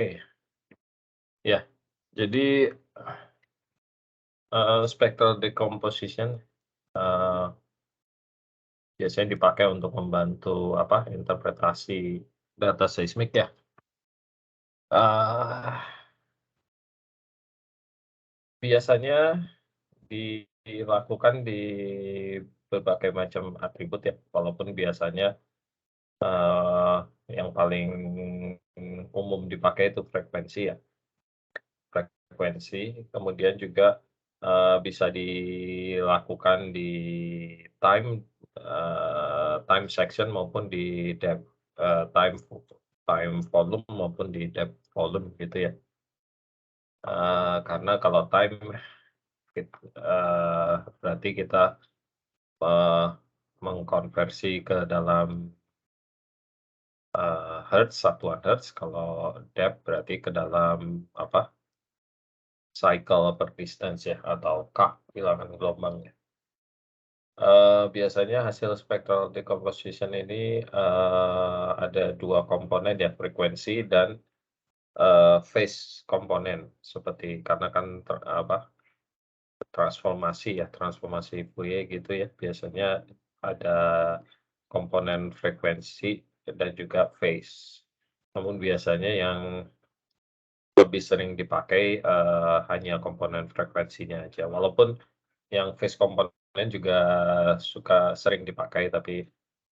Oke, ya. Jadi, spectral decomposition, eee, biasanya dipakai untuk membantu apa, interpretasi data seismik ya. Eee, Biasanya dilakukan di berbagai macam atribut ya, walaupun biasanya, eee, yang paling umum dipakai itu frekuensi ya. Frekuensi, kemudian juga, bisa dilakukan di time, time section maupun di depth, time volume maupun di depth volume gitu ya. Karena kalau time berarti kita, eee, mengkonversi ke dalam, hertz, satuan hertz, kalau depth berarti ke dalam apa, cycle per distance ya, atau K, bilangan gelombangnya. Biasanya hasil spectral decomposition ini, ada 2 komponen ya, frekuensi dan, phase komponen. Seperti karena kan apa, transformasi ya, transformasi Fourier gitu ya, biasanya ada komponen frekuensi dan juga phase. Namun biasanya yang lebih sering dipakai, hanya komponen frekuensinya aja, walaupun yang phase komponen juga suka sering dipakai, tapi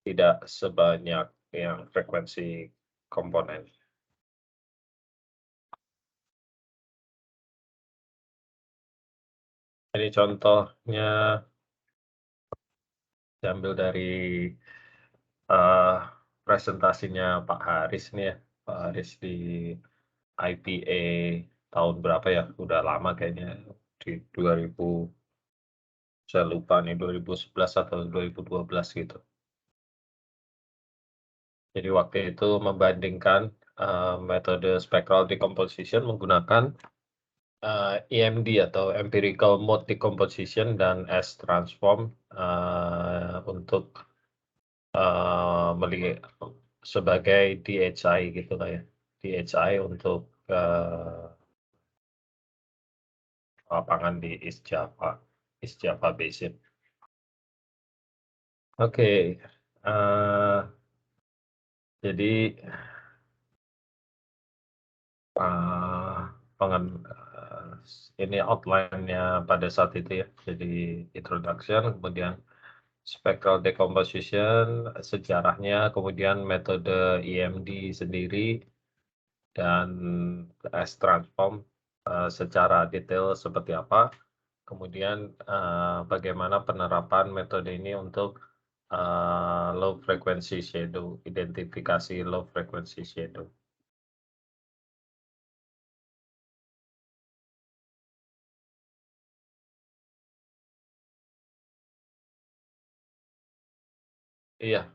tidak sebanyak yang frekuensi komponen. Ini contohnya diambil dari, eee, presentasinya Pak Haris nih ya, Pak Haris di IPA tahun berapa ya, udah lama kayaknya, di 2000, saya lupa nih, 2011 atau 2012 gitu. Jadi waktu itu membandingkan, metode spectral decomposition menggunakan, EMD atau empirical mode decomposition dan S-transform, untuk, meli sebagai DHI gitulah ya, DHI untuk, lapangan di East Java Basin. Oke, jadi, eee, ini outline-nya pada saat itu ya. Jadi introduction, kemudian spectral decomposition, sejarahnya, kemudian metode EMD sendiri, dan S-transform, secara detail seperti apa, kemudian, bagaimana penerapan metode ini untuk, low frequency shadow, identifikasi low frequency shadow. Iya,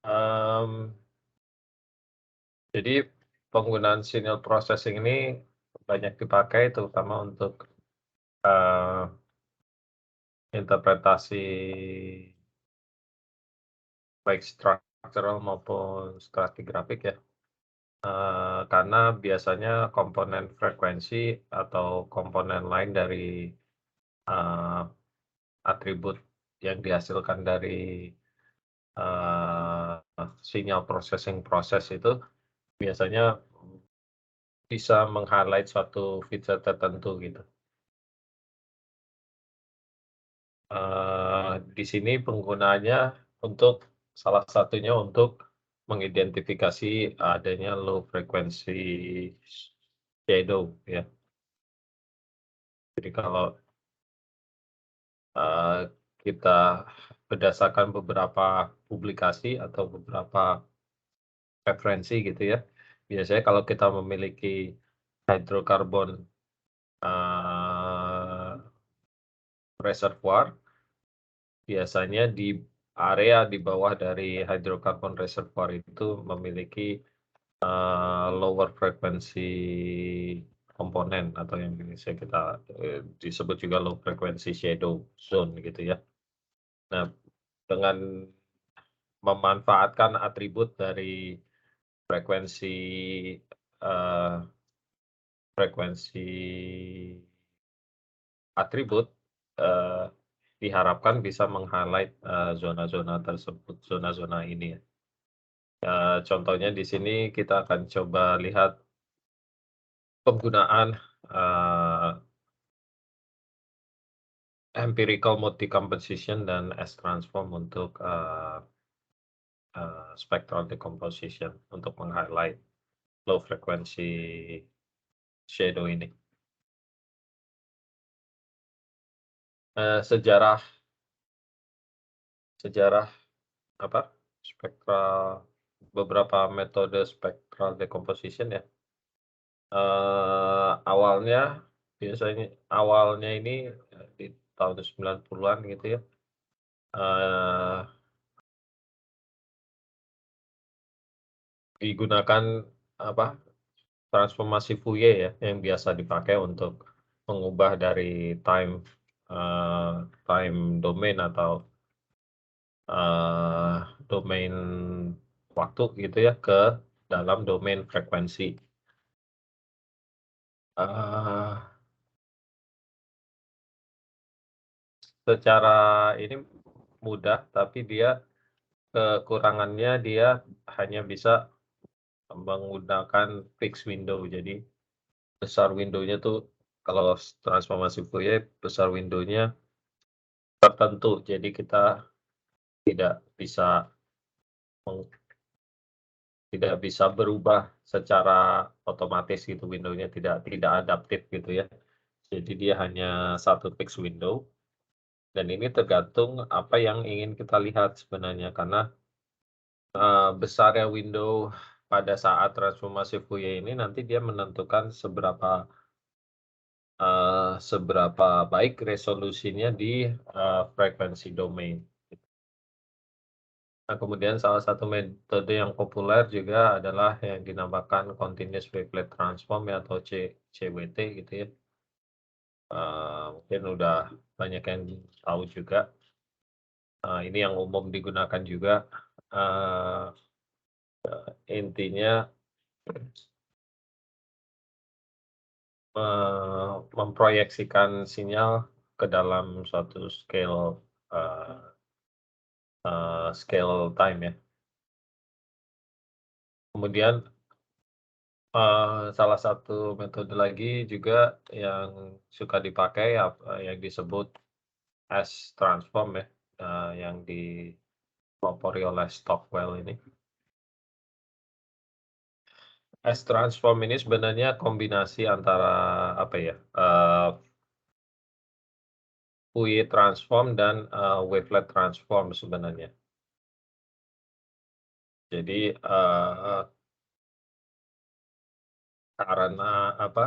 mmm, jadi penggunaan signal processing ini banyak dipakai terutama untuk, eee, interpretasi baik structural maupun stratigrafik ya. Karena biasanya komponen frekuensi atau komponen lain dari, eee, atribut yang dihasilkan dari, sinyal processing proses itu biasanya bisa meng-highlight suatu feature tertentu gitu. Di sini penggunaannya untuk salah satunya untuk mengidentifikasi adanya low frequency shadow ya. Jadi kalau, eee, kita berdasarkan beberapa publikasi atau beberapa referensi gitu ya, biasanya kalau kita memiliki hydrocarbon, eee, reservoir, biasanya di area di bawah dari hydrocarbon reservoir itu memiliki, lower frequency komponen atau yang bisa kita, disebut juga low frequency shadow zone gitu ya. Nah, dengan memanfaatkan atribut dari frekuensi, eee, frekuensi atribut, eee, diharapkan bisa meng-highlight, zona-zona tersebut, zona-zona ini ya. Contohnya di sini kita akan coba lihat penggunaan, eee, empirical multi-composition dan S-transform untuk, spectral decomposition untuk meng-highlight low frequency shadow ini. Sejarah sejarah apa, spektral beberapa metode spectral decomposition ya, awalnya awalnya ini, di tahun 90-an gitu ya, eee, digunakan apa, transformasi Fourier ya, yang biasa dipakai untuk mengubah dari eee, time domain atau, eee, domain waktu gitu ya, ke dalam domain frekuensi. Eee, Secara ini mudah, tapi dia kekurangannya dia hanya bisa menggunakan fixed window. Jadi besar window-nya tuh kalau transformasi Fourier besar window-nya tertentu. Jadi kita tidak bisa meng tidak bisa berubah secara otomatis gitu window-nya, tidak adaptif gitu ya. Jadi dia hanya satu fixed window dan ini tergantung apa yang ingin kita lihat sebenarnya karena, besarnya window pada saat transformasi Fourier ini nanti dia menentukan seberapa baik resolusinya di, frekuensi domain. Nah, kemudian salah satu metode yang populer juga adalah yang dinamakan continuous wavelet transform ya atau CWT gitu ya. Mungkin udah banyak yang tahu juga, ini yang umum digunakan juga, eee, intinya, memproyeksikan sinyal ke dalam suatu eee scale time ya. Kemudian, salah satu metode lagi juga yang suka dipakai yang disebut S-transform ya, yang dipelopori oleh Stockwell ini. S-transform ini sebenarnya kombinasi antara apa ya, Fourier transform dan, wavelet transform sebenarnya. Jadi, karena apa,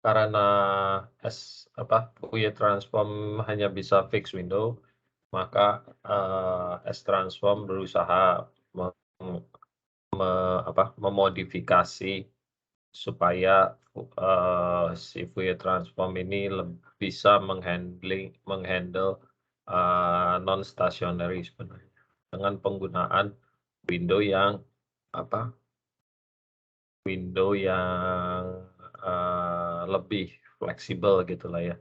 karena Fourier transform hanya bisa fix window, maka, S-transform berusaha mem me memodifikasi supaya, si Fourier transform ini bisa menghandle, non-stationary sebenarnya, dengan penggunaan window yang apa, window yang, lebih fleksibel gitulah ya,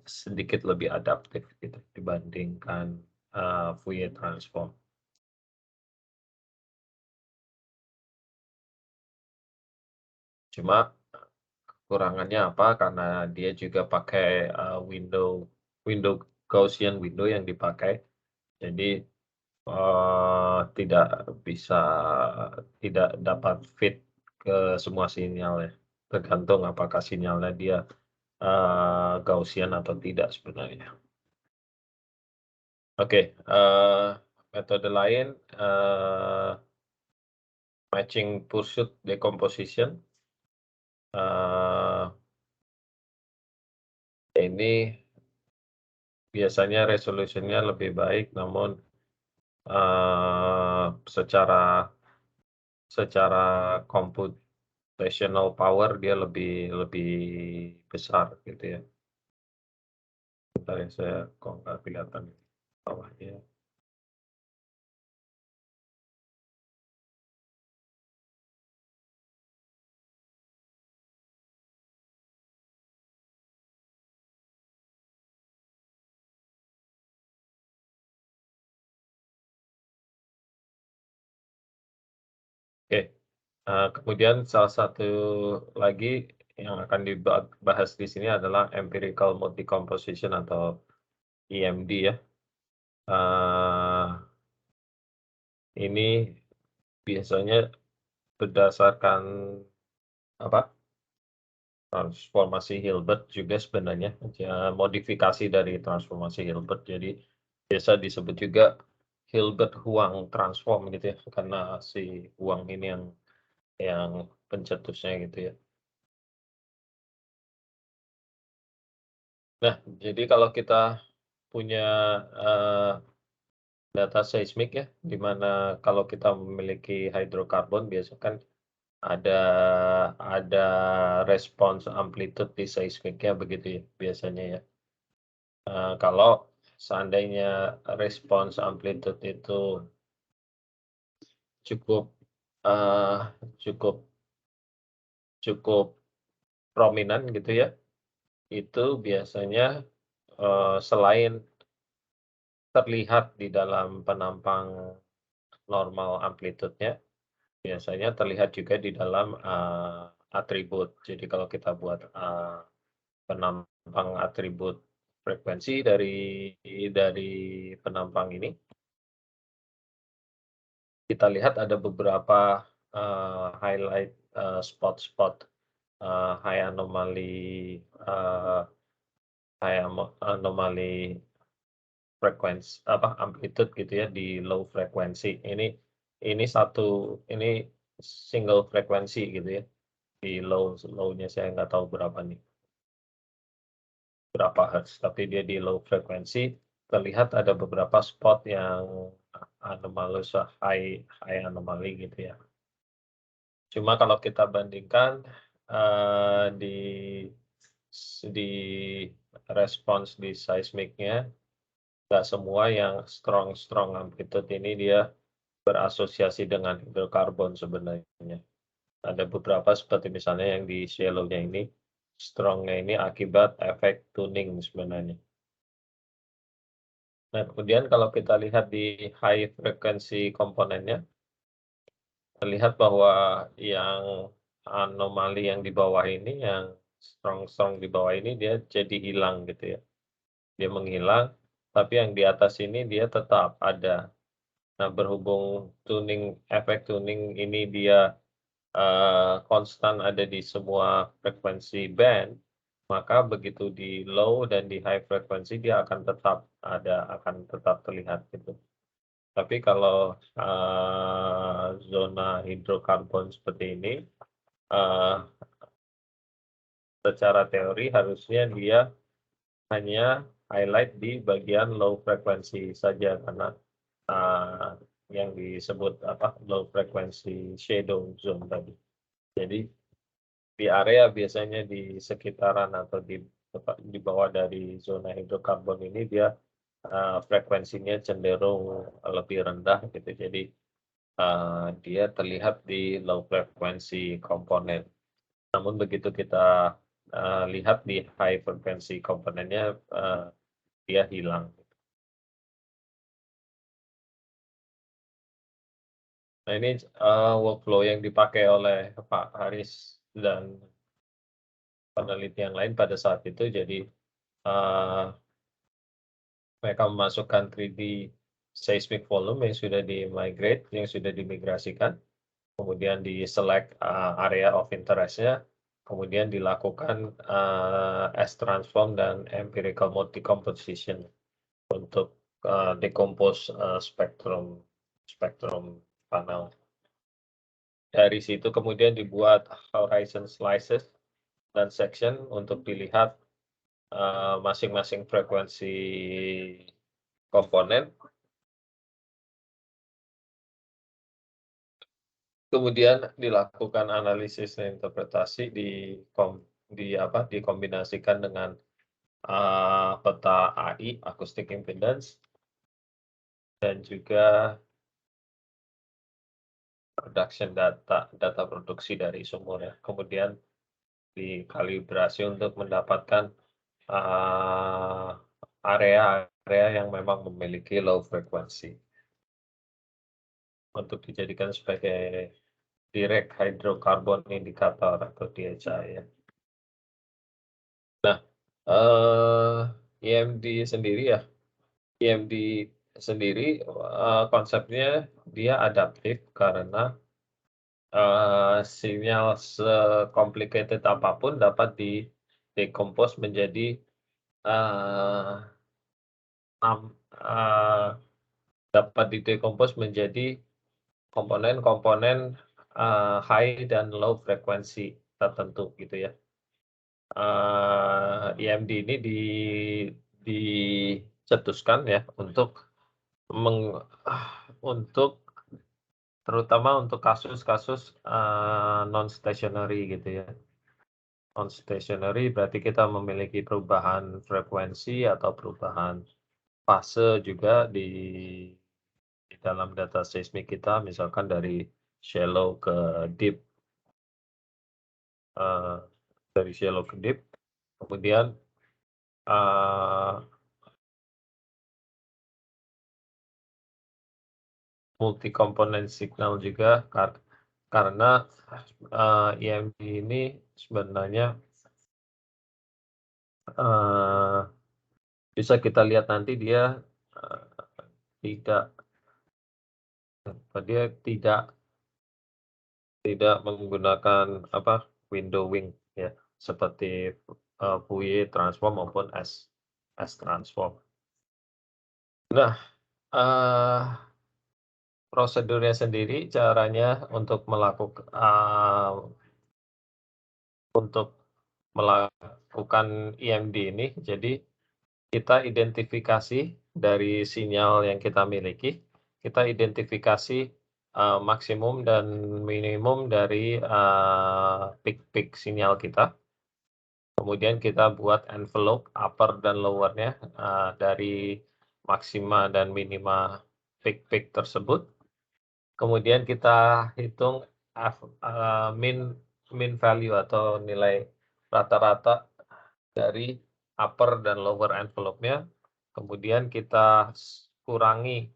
sedikit lebih adaptif gitu dibandingkan, Fourier transform. Cuma kekurangannya apa, karena dia juga pakai, window window Gaussian window yang dipakai, jadi, tidak bisa tidak dapat fit ke semua sinyal ya, tergantung apakah sinyalnya dia, Gaussian atau tidak sebenarnya. Oke, metode lain, matching pursuit decomposition, eee, ini biasanya resolusinya lebih baik namun, secara secara computational power dia lebih lebih besar gitu ya. Bentar ya saya kok nggak kelihatan bawahnya. Oke, kemudian salah satu lagi yang akan dibahas di sini adalah empirical mode decomposition atau EMD ya. Eee, ini biasanya berdasarkan apa, transformasi Hilbert juga sebenarnya, modifikasi dari transformasi Hilbert. Jadi biasa disebut juga Hilbert-Huang transform gitu ya, karena si Huang ini yang pencetusnya gitu ya. Nah, jadi kalau kita punya, eee, data seismik ya, di mana kalau kita memiliki hidrokarbon biasa kan ada ada respons amplitude di seismiknya begitu ya, biasanya ya. Kalau seandainya respons amplitude itu cukup, eee, cukup cukup prominent gitu ya, itu biasanya, selain terlihat di dalam penampang normal amplitude-nya, biasanya terlihat juga di dalam, atribut. Jadi kalau kita buat, penampang atribut frekuensi dari penampang ini, kita lihat ada beberapa, highlight, spot-spot, high anomaly, eee, anomali amplitude gitu ya di low frekuensi. Ini single frekuensi gitu ya, di low-nya saya nggak tahu berapa nih, berapa hertz, tapi dia di low frekuensi, terlihat ada beberapa spot yang anomalous high high anomaly gitu ya. Cuma kalau kita bandingkan, di di respons di seismiknya, nggak semua yang strong amplitude ini dia berasosiasi dengan hidrokarbon sebenarnya. Ada beberapa seperti misalnya yang di shallow-nya ini, strong-nya ini akibat efek tuning sebenarnya. Nah, kemudian kalau kita lihat di high frequency komponennya, terlihat bahwa yang anomali yang di bawah ini, yang strong-strong di bawah ini dia jadi hilang gitu ya. Dia menghilang, tapi yang di atas ini dia tetap ada. Nah, berhubung efek tuning ini dia konstan ada di semua frekuensi band, maka begitu di low dan di high frekuensi dia akan tetap ada, akan tetap terlihat gitu. Tapi kalau, zona hidrokarbon seperti ini, eee, secara teori harusnya dia hanya highlight di bagian low frekuensi saja karena, eee, yang disebut low frequency shadow zone tadi. Jadi di area biasanya di sekitaran atau di bawah dari zona hidrokarbon ini dia, frekuensinya cenderung lebih rendah gitu. Jadi, dia terlihat di low frekuensi komponen. Namun begitu kita, lihat di high frekuensi komponennya, dia hilang. Nah ini, workflow yang dipakai oleh Pak Haris dan peneliti yang lain pada saat itu. Jadi, eee mereka memasukkan 3D seismic volume yang sudah di-migrate, yang sudah dimigrasikan, kemudian di-select, area of interest-nya, kemudian dilakukan, S-transform dan empirical mode decomposition untuk, decompose, spektrum spektrum panel. Dari situ kemudian dibuat horizon slices dan section untuk dilihat, masing-masing frekuensi komponen. Kemudian dilakukan analisis dan interpretasi dikombinasikan dengan, peta AI, acoustic impedance, dan juga production data produksi dari sumur ya. Kemudian dikalibrasi untuk mendapatkan, eee, area-area yang memang memiliki low frekuensi untuk dijadikan sebagai direct hydrocarbon indicator atau DHI ya. Nah, EMD sendiri ya, EMD sendiri, konsepnya dia adaptif karena, sinyal se-complicated apapun dapat di-decompose menjadi, eee, nam eee, dapat di-decompose menjadi komponen-komponen, high dan low frekuensi tertentu gitu ya. EMD ini dicetuskan ya untuk terutama untuk kasus-kasus, non-stationary gitu ya. Non-stationary berarti kita memiliki perubahan frekuensi atau perubahan fase juga di dalam data seismik kita, misalkan dari shallow ke deep, eee, dari shallow ke deep, kemudian, eee, multi komponen signal juga karena, EMD ini sebenarnya, eee, bisa kita lihat nanti dia, eee, tidak dia tidak menggunakan apa, windowing ya, seperti, Fourier transform maupun S transform. Nah, eee, prosedurnya sendiri caranya untuk melakukan EMD ini, jadi kita identifikasi dari sinyal yang kita miliki, kita identifikasi, maksimum dan minimum dari, peak-peak sinyal kita. Kemudian kita buat envelope upper dan lower-nya, dari maksima dan minima peak-peak tersebut. Kemudian kita hitung mean mean value atau nilai rata-rata dari upper dan lower envelope-nya. Kemudian kita kurangi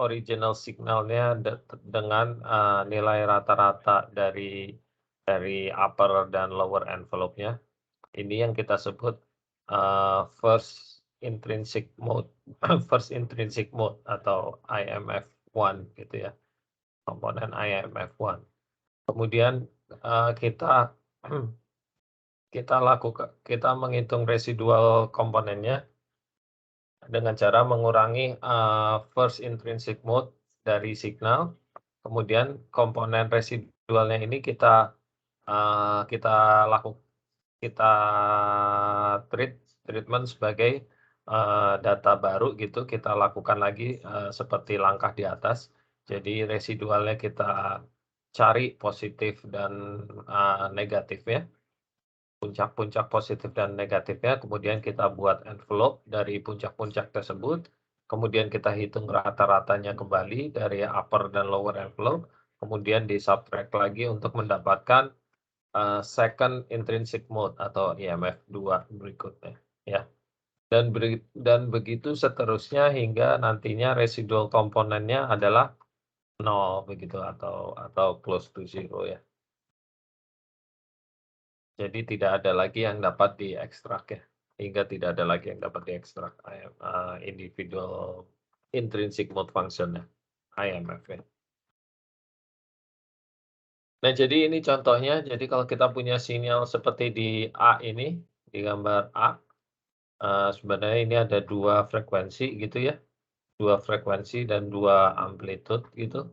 original signalnya dengan, nilai rata-rata dari upper dan lower envelope-nya. Ini yang kita sebut, first intrinsic mode first intrinsic mode atau IMF1 gitu ya, komponen IMF1. Kemudian, kita kita menghitung residual komponennya dengan cara mengurangi, first intrinsic mode dari signal, kemudian komponen residualnya ini kita, eee, kita kita treatment sebagai, data baru gitu, kita lakukan lagi, seperti langkah di atas. Jadi residualnya kita cari positif dan, negatifnya, puncak-puncak positif dan negatifnya, kemudian kita buat envelope dari puncak-puncak tersebut, kemudian kita hitung rata-ratanya kembali dari upper dan lower envelope, kemudian di-subtract lagi untuk mendapatkan, second intrinsic mode atau IMF2 berikutnya, ya. Dan begitu seterusnya hingga nantinya residual komponennya adalah nol begitu atau close to zero ya. Jadi tidak ada lagi yang dapat diekstrak ya, hingga tidak ada lagi yang dapat diekstrak individual intrinsic mode function-nya, IMF ya. Nah, jadi ini contohnya, jadi kalau kita punya sinyal seperti di A ini, di gambar A, sebenarnya ini ada 2 frekuensi gitu ya, 2 frekuensi dan 2 amplitude gitu.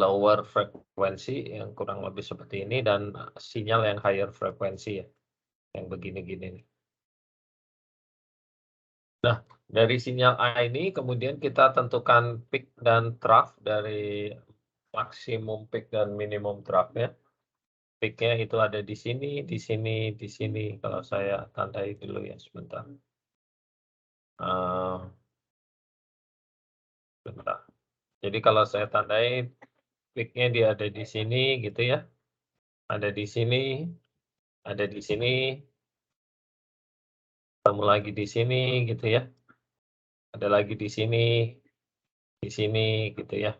Lower frekuensi yang kurang lebih seperti ini dan sinyal yang higher frekuensi ya, yang begini-gini nih. Nah, dari sinyal A ini kemudian kita tentukan peak dan trough dari maksimum peak dan minimum trough-nya. Peak-nya itu ada di sini, di sini, di sini. Kalau saya tandai dulu ya sebentar. Sebentar. Jadi kalau saya tandai peak-nya dia ada di sini gitu ya. Ada di sini, ada di sini, ketemu lagi di sini gitu ya. Ada lagi di sini gitu ya.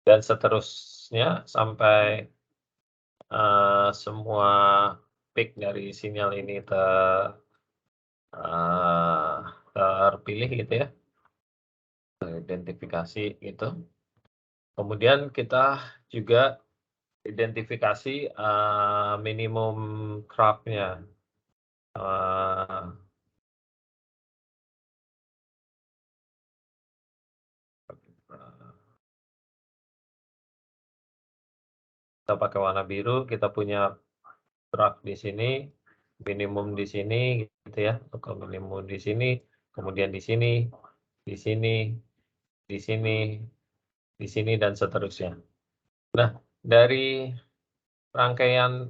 dan seterusnya sampai, semua peak dari sinyal ini eee, terpilih gitu ya, teridentifikasi gitu. Kemudian kita juga identifikasi, minimum trough-nya, eee, kita pakai warna biru, kita punya trough di sini, minimum di sini gitu ya, atau minimum di sini, kemudian di sini, di sini, di sini, di sini, dan seterusnya. Nah, dari rangkaian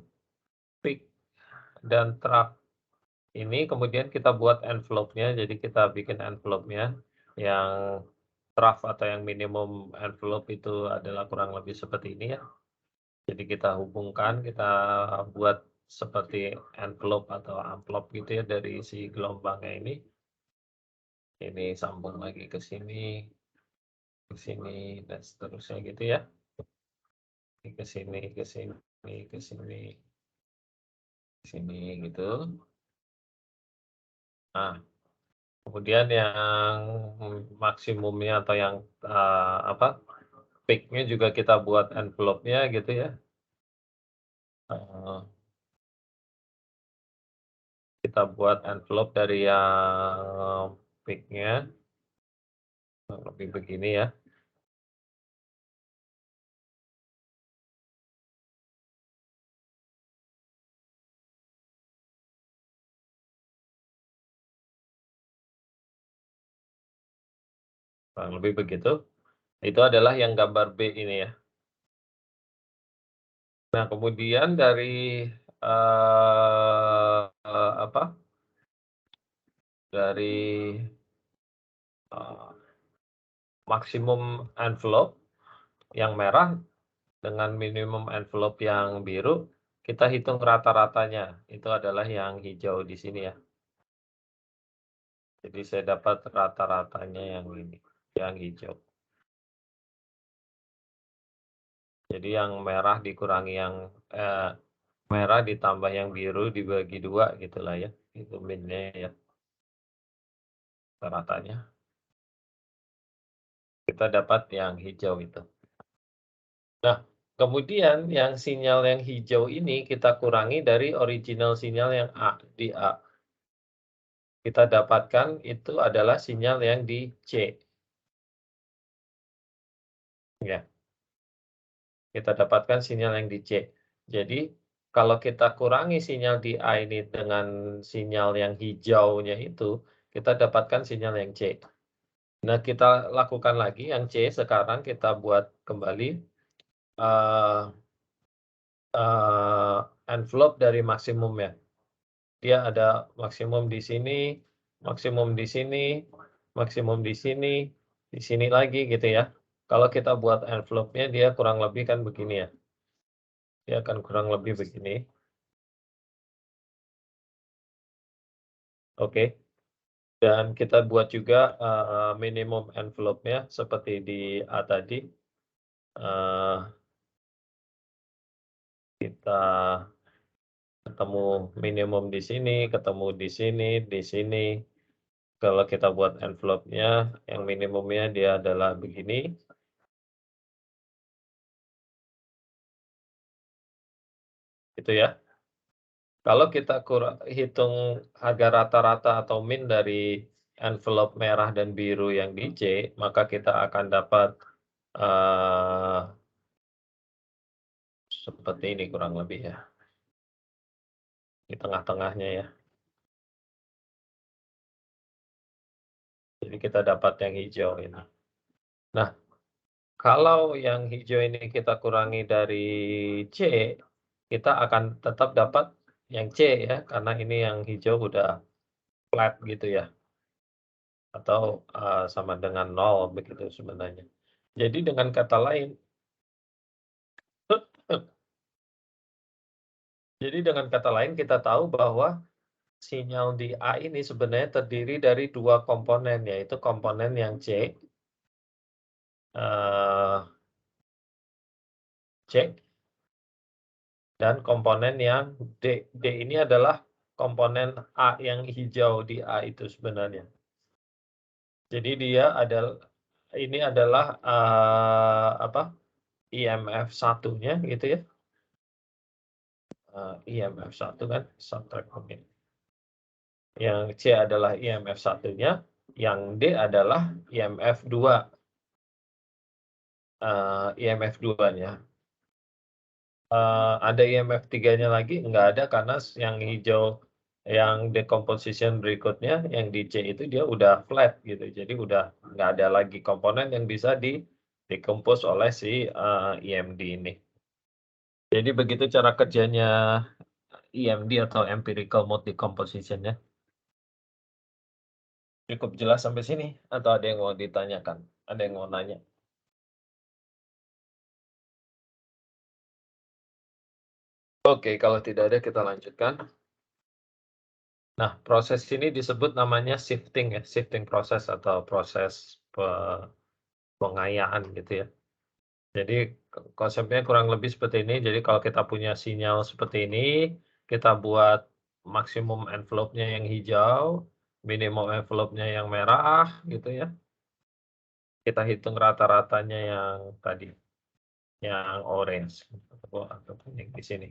peak dan trough ini kemudian kita buat envelope-nya, jadi kita bikin envelope-nya yang trough atau yang minimum envelope itu adalah kurang lebih seperti ini ya. Jadi kita hubungkan, kita buat seperti envelope atau amplop gitu ya dari si gelombangnya ini. Ini sambung lagi ke sini, dan seterusnya gitu ya. Ini ke sini, ke sini, ke sini, ke sini gitu. Nah, kemudian yang maksimumnya atau yang, apa, peak-nya juga kita buat envelope-nya gitu ya. Eee, kita buat envelope dari yang peak-nya, kurang lebih begini ya, kurang lebih begitu. Itu adalah yang gambar B ini ya. Nah, kemudian dari, apa, dari, eee, maksimum envelope yang merah dengan minimum envelope yang biru, kita hitung rata-ratanya, itu adalah yang hijau di sini ya. Jadi saya dapat rata-ratanya yang ini, yang hijau. Jadi yang merah dikurangi yang, merah ditambah yang biru dibagi 2 gitulah ya, itu min-nya ya, rata-ratanya. Kita dapat yang hijau itu. Nah, kemudian yang sinyal yang hijau ini kita kurangi dari original sinyal yang A, di A. Kita dapatkan itu adalah sinyal yang di C, ya. Kita dapatkan sinyal yang di C. Jadi, kalau kita kurangi sinyal di A ini dengan sinyal yang hijaunya itu, kita dapatkan sinyal yang C. Nah, kita lakukan lagi yang C sekarang kita buat kembali, eee eee, envelope dari maksimumnya. Dia ada maksimum di sini, maksimum di sini, maksimum di sini lagi gitu ya. Kalau kita buat envelope-nya dia kurang lebih kan begini ya, dia akan kurang lebih begini, oke. Dan kita buat juga, minimum envelope-nya seperti di A tadi, eee, kita ketemu minimum di sini, ketemu di sini, di sini. Kalau kita buat envelope-nya, yang minimumnya dia adalah begini, gitu ya. Kalau kita hitung harga rata-rata atau min dari envelope merah dan biru yang di C, maka kita akan dapat, eee, seperti ini kurang lebih ya, di tengah-tengahnya ya. Jadi kita dapat yang hijau ini. Nah, kalau yang hijau ini kita kurangi dari C, kita akan tetap dapat yang C ya, karena ini yang hijau udah flat gitu ya, atau, sama dengan nol begitu sebenarnya. Jadi dengan kata lain jadi dengan kata lain kita tahu bahwa sinyal di A ini sebenarnya terdiri dari 2 komponen, yaitu komponen yang C, eee, C. Dan komponen yang D. D ini adalah komponen A yang hijau di A itu sebenarnya. Jadi dia ini adalah, apa, IMF satunya gitu ya. IMF 1 kan subtract mungkin. Yang C adalah IMF satunya, yang D adalah IMF 2. IMF 2-nya. Ada IMF 3-nya lagi? Nggak ada karena yang hijau, yang decomposition berikutnya, yang di C itu dia udah flat gitu. Jadi udah nggak ada lagi komponen yang bisa di-decompose oleh si, IMD ini. Jadi begitu cara kerjanya IMD atau empirical mode decomposition ya. Cukup jelas sampai sini? Atau ada yang mau ditanyakan? Ada yang mau nanya? Oke, kalau tidak ada kita lanjutkan. Nah, proses ini disebut namanya shifting ya, shifting proses atau proses pengayaan gitu ya. Jadi konsepnya kurang lebih seperti ini. Jadi kalau kita punya sinyal seperti ini, kita buat maksimum envelope-nya yang hijau, minimum envelope-nya yang merah gitu ya. Kita hitung rata-ratanya yang tadi, yang orange ataupun yang di sini.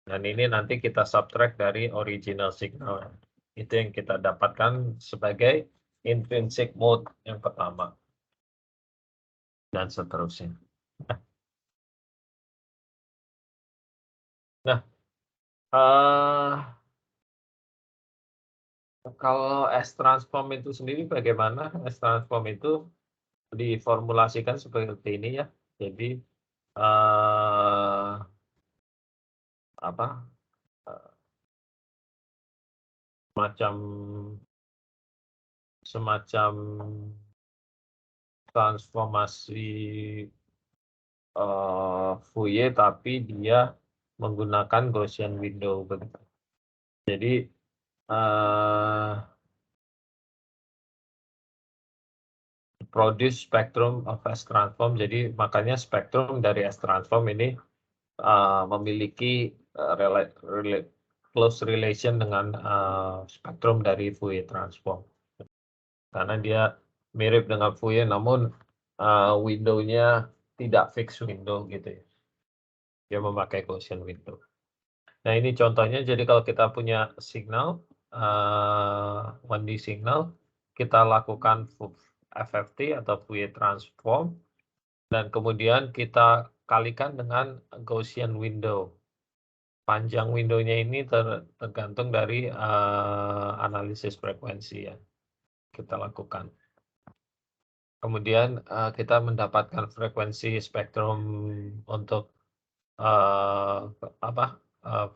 Dan ini nanti kita subtract dari original signal. Itu yang kita dapatkan sebagai intrinsic mode yang pertama. Dan seterusnya. Nah, kalau S-transform itu sendiri bagaimana? S-transform itu diformulasikan seperti ini ya. Jadi, apa, semacam transformasi Fourier, tapi dia menggunakan Gaussian window begitu. Jadi produce spectrum of S transform. Jadi makanya spektrum dari S transform ini memiliki close relation dengan spektrum dari Fourier transform. Karena dia mirip dengan Fourier, namun window-nya tidak fixed window gitu ya. Dia memakai Gaussian window. Nah, ini contohnya. Jadi kalau kita punya signal, 1D signal, kita lakukan FFT atau Fourier transform, dan kemudian kita kalikan dengan Gaussian window. Panjang window-nya ini tergantung dari analisis frekuensi ya, kita lakukan. Kemudian kita mendapatkan frekuensi spektrum untuk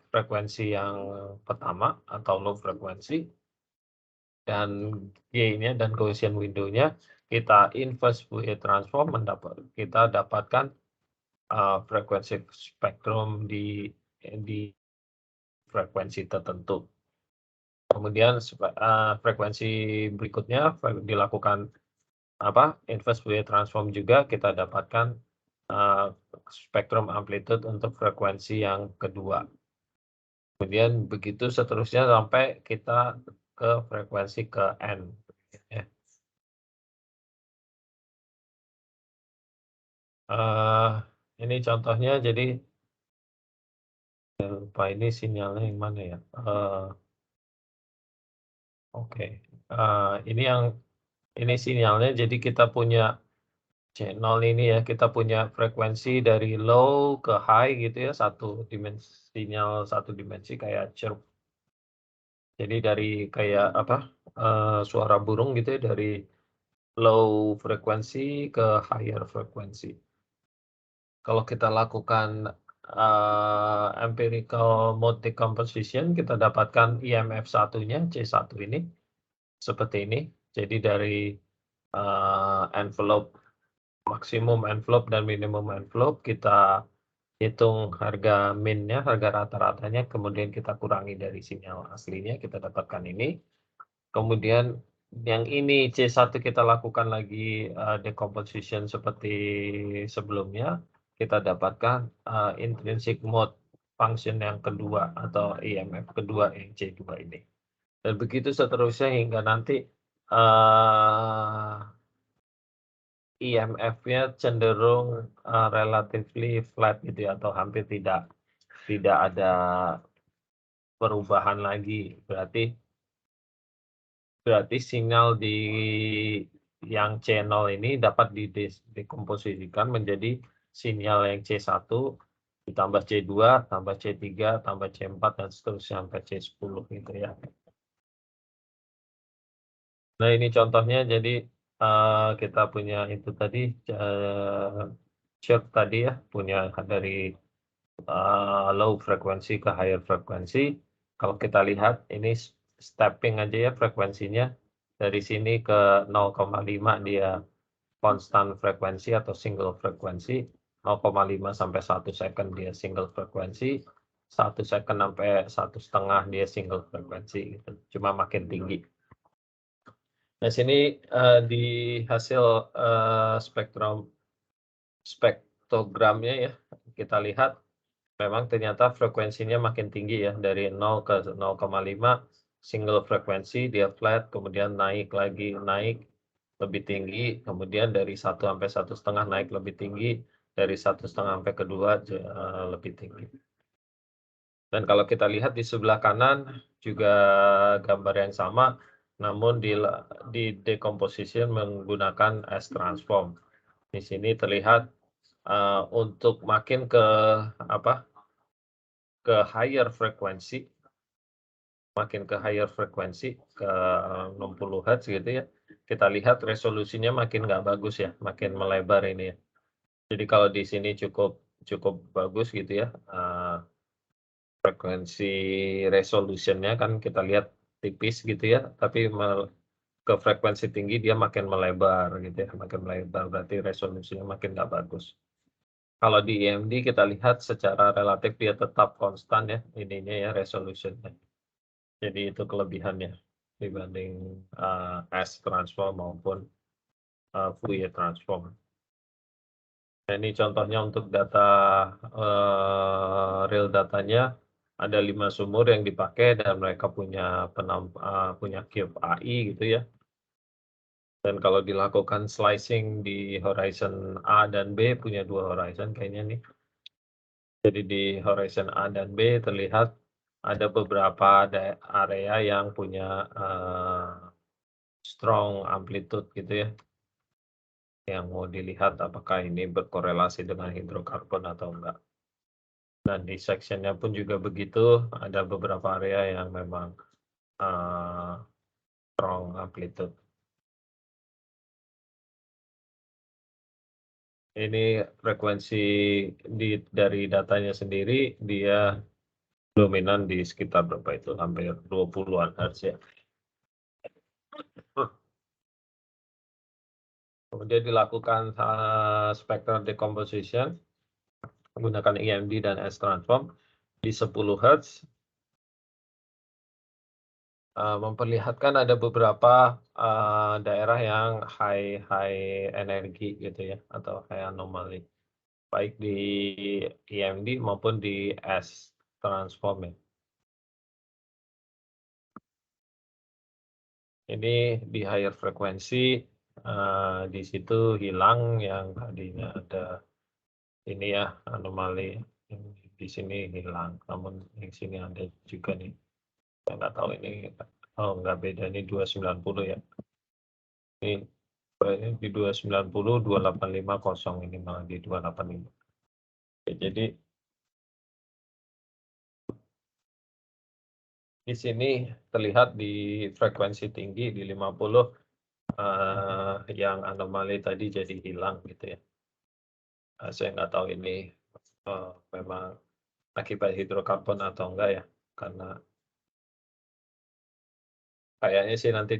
frekuensi yang pertama atau low frekuensi, dan G-nya dan Gaussian window-nya kita inverse Fourier transform, kita dapatkan frekuensi spektrum di frekuensi tertentu. Kemudian frekuensi berikutnya dilakukan inverse Fourier transform juga, kita dapatkan spektrum amplitude untuk frekuensi yang kedua. Kemudian begitu seterusnya sampai kita ke frekuensi ke N. Ya. Ini contohnya, jadi lupa ini sinyalnya yang mana ya. Oke. Ini sinyalnya, jadi kita punya channel ini ya, kita punya frekuensi dari low ke high gitu ya, sinyal satu dimensi kayak chirp. Jadi dari kayak suara burung gitu ya, dari low frekuensi ke higher frekuensi. Kalau kita lakukan empirical mode decomposition, kita dapatkan IMF satunya, C1 ini, seperti ini. Jadi dari maksimum envelope dan minimum envelope, kita hitung harga min-nya, harga rata-ratanya, kemudian kita kurangi dari sinyal aslinya, kita dapatkan ini. Kemudian yang ini C1 kita lakukan lagi decomposition seperti sebelumnya. kita dapatkan, intrinsic mode function yang kedua atau IMF kedua yang C2 ini. Dan begitu seterusnya hingga nanti, IMF-nya cenderung, relatively flat gitu ya atau hampir tidak ada perubahan lagi. Berarti sinyal di yang C0 ini dapat dikomposisikan menjadi sinyal yang C1 ditambah C2 tambah C3 tambah C4 dan seterusnya sampai C10 gitu ya. Nah ini contohnya jadi, kita punya itu tadi, chart tadi ya, punya dari, low frekuensi ke higher frekuensi. Kalau kita lihat ini stepping aja ya frekuensinya, dari sini ke 0,5 dia konstan frekuensi atau single frekuensi, 0,5 sampai 1 second dia single frekuensi, 1 second sampai 1,5 dia single frekuensi gitu, cuma makin tinggi. Nah sini, di hasil, spektrogramnya ya, kita lihat memang ternyata frekuensinya makin tinggi ya, dari 0 ke 0,5 single frekuensi dia flat, kemudian naik lagi, naik lebih tinggi, kemudian dari 1 sampai 1,5 naik lebih tinggi, dari 1,5 sampai ke 2 lebih tinggi. Dan kalau kita lihat di sebelah kanan juga gambar yang sama, namun di decomposition menggunakan S-transform. Di sini terlihat, untuk makin ke apa, ke higher frekuensi, makin ke higher frekuensi, ke 60 hertz gitu ya, kita lihat resolusinya makin nggak bagus ya, makin melebar ini ya. Jadi kalau di sini cukup cukup bagus gitu ya, frekuensi resolution-nya kan kita lihat tipis gitu ya, tapi ke frekuensi tinggi dia makin melebar gitu ya, makin melebar berarti resolusinya makin nggak bagus. Kalau di EMD kita lihat secara relatif dia tetap konstan ya, ininya ya resolution-nya. Jadi itu kelebihannya dibanding, S-transform maupun, Fourier transform. Nah ini contohnya untuk data, real datanya, ada 5 sumur yang dipakai dan mereka punya cube AI gitu ya. Dan kalau dilakukan slicing di horizon A dan B, punya 2 horizon kayaknya nih. Jadi di horizon A dan B terlihat ada beberapa area yang punya, strong amplitude gitu ya, yang mau dilihat apakah ini berkorelasi dengan hidrokarbon atau enggak. Dan di section-nya pun juga begitu, ada beberapa area yang memang, strong amplitude. Ini frekuensi dari datanya sendiri, dia dominan di sekitar berapa itu, hampir 20-an hertz ya. Kemudian dilakukan, spectral decomposition menggunakan EMD dan S-transform di 10 hertz. Memperlihatkan ada beberapa, daerah yang high energi gitu ya, atau high anomaly, baik di EMD maupun di S-transform ya. Ini di higher frekuensi, di situ hilang yang tadinya ada ini ya, anomali, di sini hilang, namun di sini ada juga nih. Saya nggak tahu ini, oh nggak beda, ini 290 ya. Ini di 290, 2850 ini malah di 285. Oke, jadi di sini terlihat di frekuensi tinggi di 50, yang anomali tadi jadi hilang gitu ya. Saya nggak tahu ini, memang akibat hidrokarbon atau enggak ya, karena kayaknya sih nanti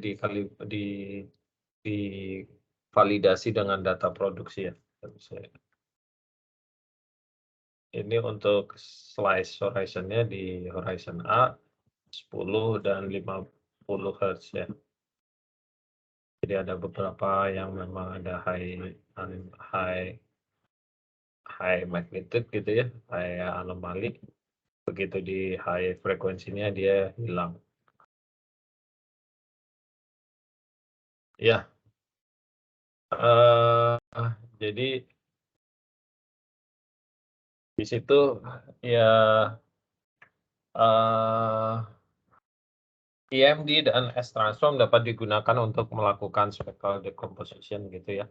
divalidasi dengan data produksi ya. Ini untuk slice horizon-nya di horizon A, 10 dan 50 hertz ya. Jadi ada beberapa yang memang ada high high magnitude gitu ya, kayak anomali, begitu di high frekuensinya dia hilang. Ya, jadi di situ ya, eee, EMD dan S-transform dapat digunakan untuk melakukan spectral decomposition gitu ya.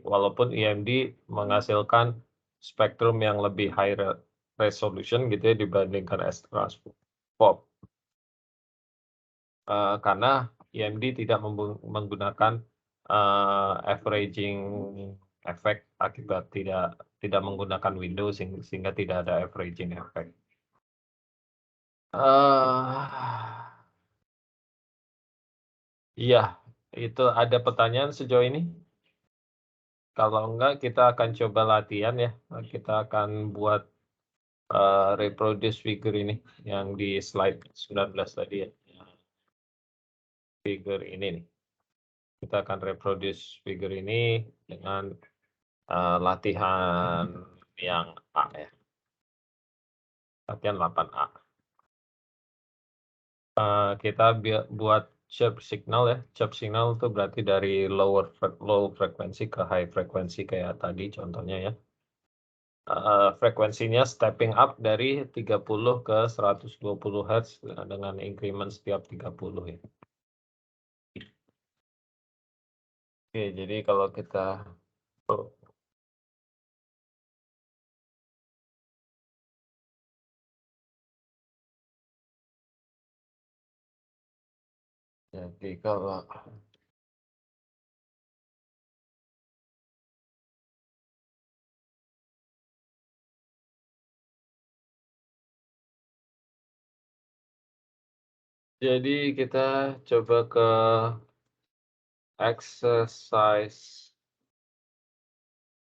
Walaupun EMD menghasilkan spektrum yang lebih high resolution gitu ya dibandingkan S-transform. Karena EMD tidak menggunakan, averaging effect akibat tidak menggunakan window sehingga tidak ada averaging effect. Iya, itu ada pertanyaan sejauh ini? Kalau enggak kita akan coba latihan ya, kita akan buat, reproduce figure ini yang di slide 19 tadi ya, figure ini nih. Kita akan reproduce figure ini dengan latihan yang A ya, latihan 8A. Kita buat chirp signal ya, chirp signal itu berarti dari low frekuensi ke high frekuensi kayak tadi contohnya ya. Frekuensinya stepping up dari 30 ke 120 hertz dengan increment setiap 30 ya. Oke, jadi kalau kita oh, jadi kalau jadi kita coba ke exercise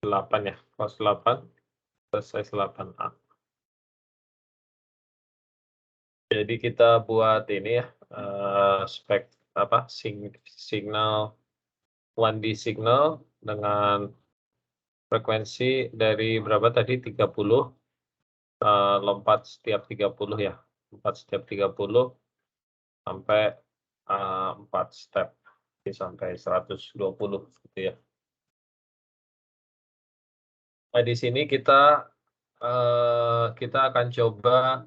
8 ya, kelas 8, exercise 8A. Jadi kita buat ini ya, signal 1D signal dengan frekuensi dari berapa tadi 30, lompat setiap 30 ya, lompat setiap 30 sampai, 4 step, jadi sampai 120 gitu ya. Nah di sini kita akan coba,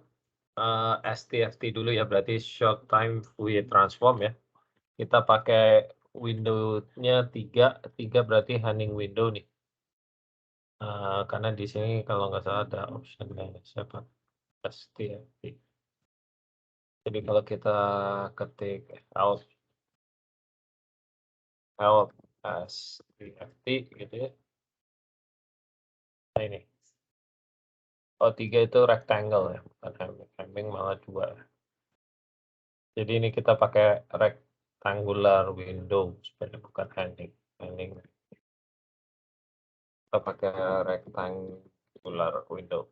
STFT dulu ya, berarti short time Fourier transform ya. Kita pakai window-nya 3 berarti Hanning window nih. Karena di sini kalau nggak salah ada option-nya siapa, STFT. Jadi kalau kita ketik help STFT gitu ya. Nah ini. Oh 3 itu rectangle ya, bukan Hamming malah 2. Jadi ini kita pakai rectangular window supaya bukan Hanning. Kita pakai rectangular window.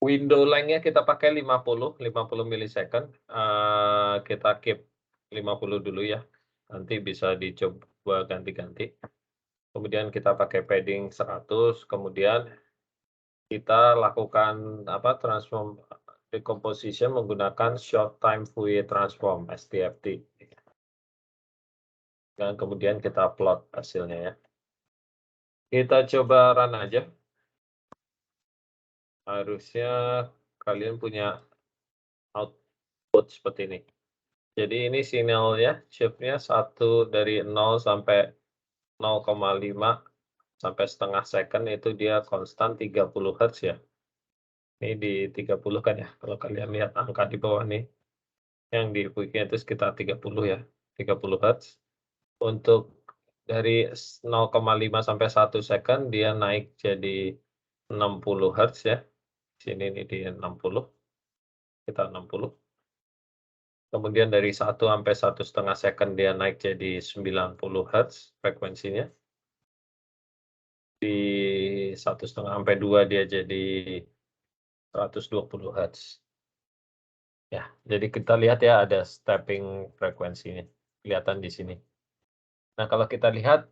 Window length-nya kita pakai 50 millisecond, kita keep 50 dulu ya, nanti bisa dicoba ganti-ganti. Kemudian kita pakai padding 100, kemudian kita lakukan transform decomposition menggunakan short time Fourier transform, STFT. Dan kemudian kita plot hasilnya ya. Kita coba run aja. Harusnya kalian punya output seperti ini. Jadi ini sinyalnya, shift-nya 1 dari 0 sampai 0,5 sampai setengah second itu dia konstan 30 hertz ya. Ini di 30 kan ya, kalau kalian lihat angka di bawah nih, yang di quick-nya itu sekitar 30 ya, 30 hertz. Untuk dari 0,5 sampai 1 second dia naik jadi 60 hertz ya. Sini ini di 60, sekitar 60. Kemudian dari 1 sampai 1,5 second dia naik jadi 90 hertz frekuensinya. Di 1,5 sampai 2 dia jadi 120 hertz. Ya, jadi kita lihat ya ada stepping frekuensinya, kelihatan di sini. Nah, kalau kita lihat,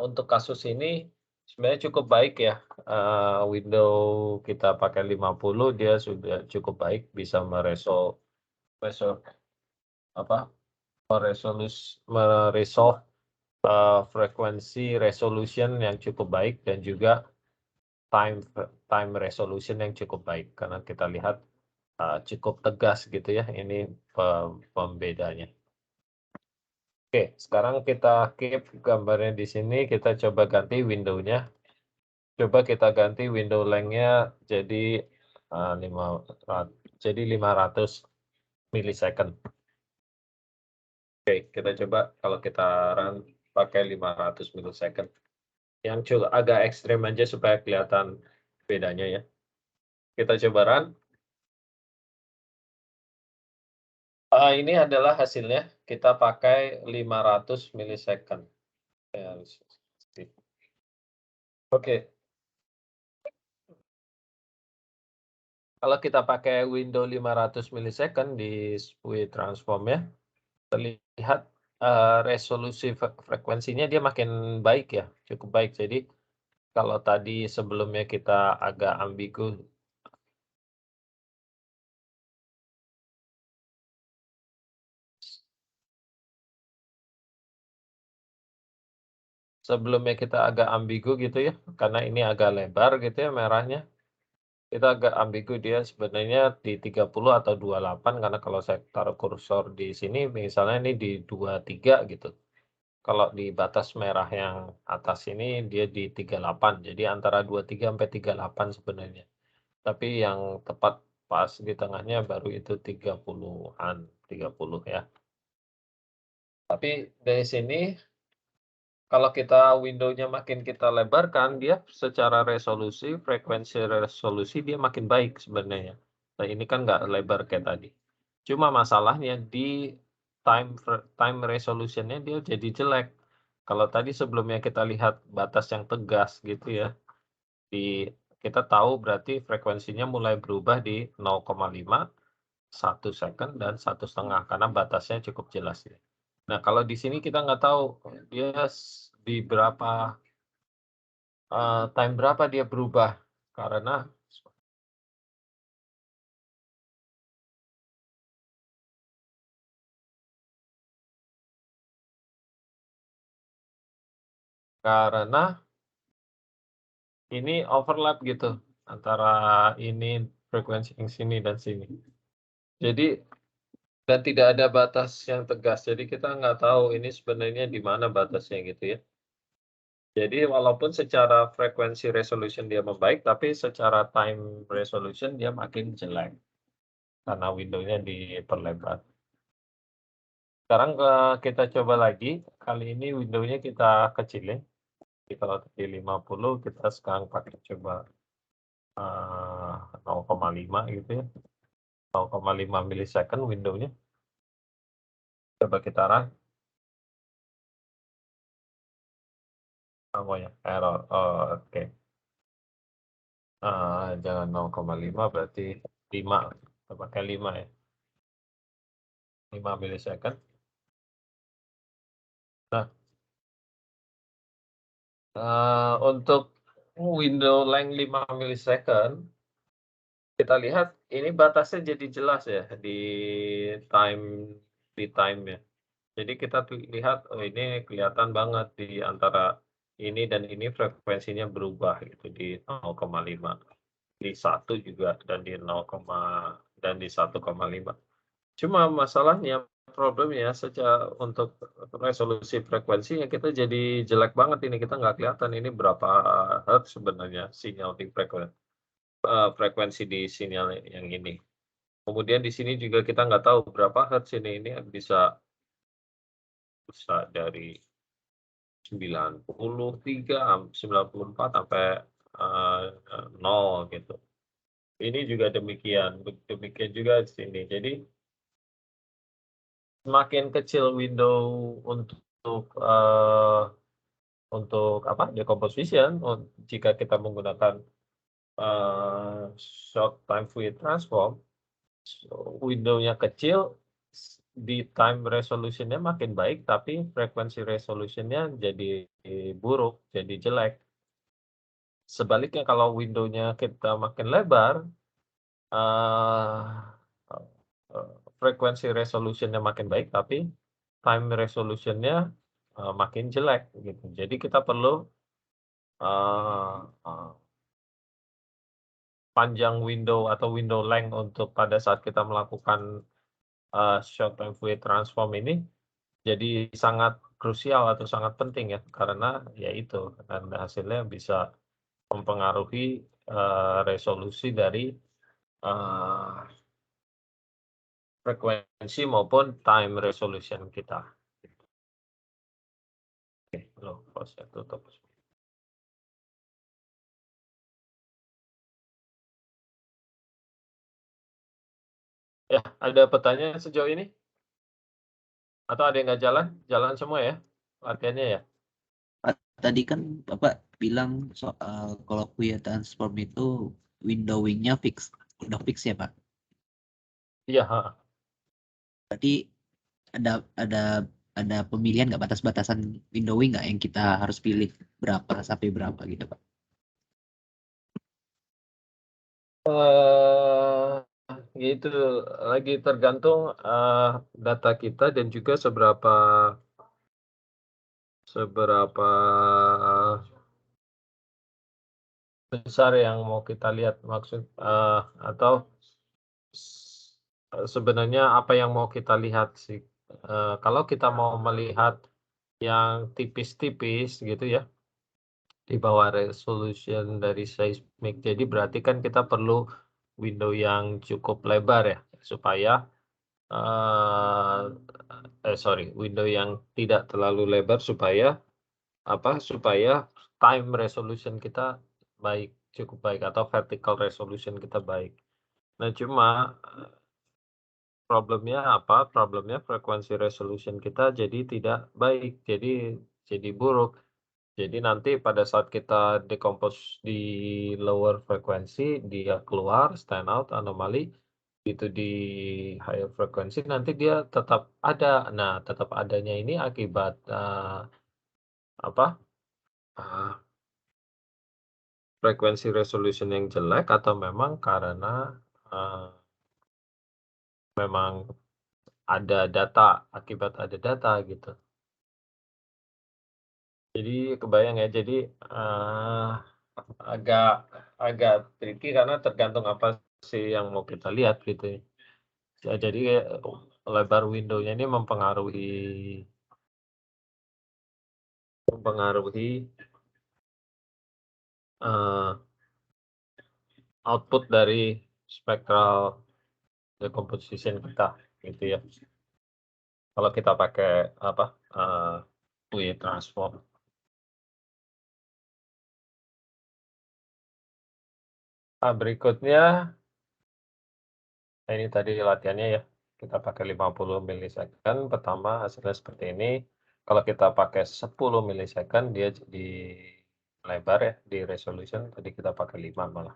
untuk kasus ini sebenarnya cukup baik ya, window kita pakai 50 dia sudah cukup baik bisa mereso apa, meresolve, frekuensi resolution yang cukup baik dan juga time time resolution yang cukup baik. Karena kita lihat, cukup tegas gitu ya ini pembedanya. Oke, sekarang kita keep gambarnya di sini, kita coba ganti window-nya. Coba kita ganti window length-nya jadi, 500 millisecond. Oke, kita coba kalau kita run pakai 500 millisecond. Yang agak ekstrem aja supaya kelihatan bedanya ya. Kita coba run. Ini adalah hasilnya, kita pakai 500 millisecond. Ya, Oke, kalau kita pakai window 500 millisecond di SPUI transform ya, terlihat, resolusi frekuensinya dia makin baik ya, cukup baik. Jadi, kalau tadi sebelumnya kita agak ambigu gitu ya, karena ini agak lebar gitu ya merahnya, kita agak ambigu dia sebenarnya di 30 atau 28 karena kalau saya taruh kursor di sini misalnya ini di 23 gitu. Kalau di batas merah yang atas ini dia di 38, jadi antara 23 sampai 38 sebenarnya. Tapi yang tepat pas di tengahnya baru itu 30-an, 30 ya. Tapi dari sini kalau kita window-nya makin kita lebarkan, dia secara resolusi, frekuensi resolusi dia makin baik sebenarnya. Nah, ini kan nggak lebar kayak tadi. Cuma masalahnya di time resolution-nya dia jadi jelek. Kalau tadi sebelumnya kita lihat batas yang tegas gitu ya, kita tahu berarti frekuensinya mulai berubah di 0,5, 1 second, dan 1,5 karena batasnya cukup jelas ya. Nah, kalau di sini kita nggak tahu dia di berapa time berapa dia berubah, karena karena ini overlap gitu, antara ini frekuensi yang sini dan sini. Jadi dan tidak ada batas yang tegas, jadi kita nggak tahu ini sebenarnya di mana batasnya gitu ya. Jadi walaupun secara frekuensi resolution dia membaik, tapi secara time resolution dia makin jelek, karena window-nya diperlebar. Sekarang, kita coba lagi, kali ini window-nya kita kecilin. Jadi kalau tadi 50 kita sekarang pakai coba, 0,5 gitu ya, 0,5 millisecond window-nya. Coba kita run. Oh ya, error, oh oke. Jangan 0,5 berarti 5, kita pakai 5 ya, 5 millisecond. Nah, untuk window length 5 millisecond, kita lihat ini batasnya jadi jelas ya time time-nya. Jadi kita lihat, oh ini kelihatan banget di antara ini dan ini frekuensinya berubah gitu di 0,5, di 1 juga dan di 1,5. Cuma masalahnya, problemnya untuk resolusi frekuensinya kita jadi jelek banget ini, kita nggak kelihatan ini berapa hertz sebenarnya sinyal di frekuensi di sinyal yang ini. Kemudian di sini juga kita nggak tahu berapa hertz ini bisa dari 93, 94 sampai, 0 gitu. Ini juga demikian juga di sini. Jadi semakin kecil window untuk apa, decomposition, jika kita menggunakan, short time Fourier transform, window-nya kecil, di time resolution-nya makin baik, tapi frekuensi resolution-nya jadi buruk, jadi jelek. Sebaliknya kalau window-nya kita makin lebar, eee, frekuensi resolution-nya makin baik, tapi time resolution-nya, makin jelek gitu. Jadi kita perlu, eee eee, panjang window atau window length untuk pada saat kita melakukan, short wave Fourier transform ini jadi sangat krusial atau sangat penting ya, karena ya itu, dan hasilnya bisa mempengaruhi, resolusi dari, eee, frekuensi maupun time resolution kita. Oke, loh kok saya tutup? Ya, ada pertanyaan sejauh ini? Atau ada yang nggak jalan? Jalan semua ya, latihannya ya? Pak, tadi kan Bapak bilang soal kalau Fourier transform itu windowing-nya udah fix ya Pak. Iya, heeh. Berarti ada pemilihan nggak, batas-batasan windowing nggak yang kita harus pilih berapa sampai berapa gitu Pak? Itu lagi tergantung, data kita dan juga seberapa seberapa besar yang mau kita lihat atau sebenarnya apa yang mau kita lihat sih. Kalau kita mau melihat yang tipis-tipis gitu ya, di bawah resolution dari seismik, jadi berarti kan kita perlu window yang cukup lebar ya, supaya, eee sorry, window yang tidak terlalu lebar supaya supaya time resolution kita baik, cukup baik atau vertical resolution kita baik. Nah cuma, problemnya frekuensi resolution kita jadi tidak baik, jadi buruk. Jadi nanti pada saat kita decompose di lower frekuensi, dia keluar stand out anomali, itu di higher frekuensi nanti dia tetap ada. Nah, tetap adanya ini akibat, apa, eee frekuensi resolution yang jelek atau memang karena, eee, memang ada data, akibat ada data gitu. Jadi kebayang ya, jadi, agak agak tricky karena tergantung apa sih yang mau kita lihat gitu ya. Jadi, lebar window-nya ini mempengaruhi, eee, output dari spectral decomposition kita gitu ya. Kalau kita pakai apa, Fourier transform. Berikutnya, ini tadi latihannya ya, kita pakai 50 milisecond, pertama hasilnya seperti ini. Kalau kita pakai 10 milisecond, dia jadi lebar ya, di resolution, tadi kita pakai 5 malah.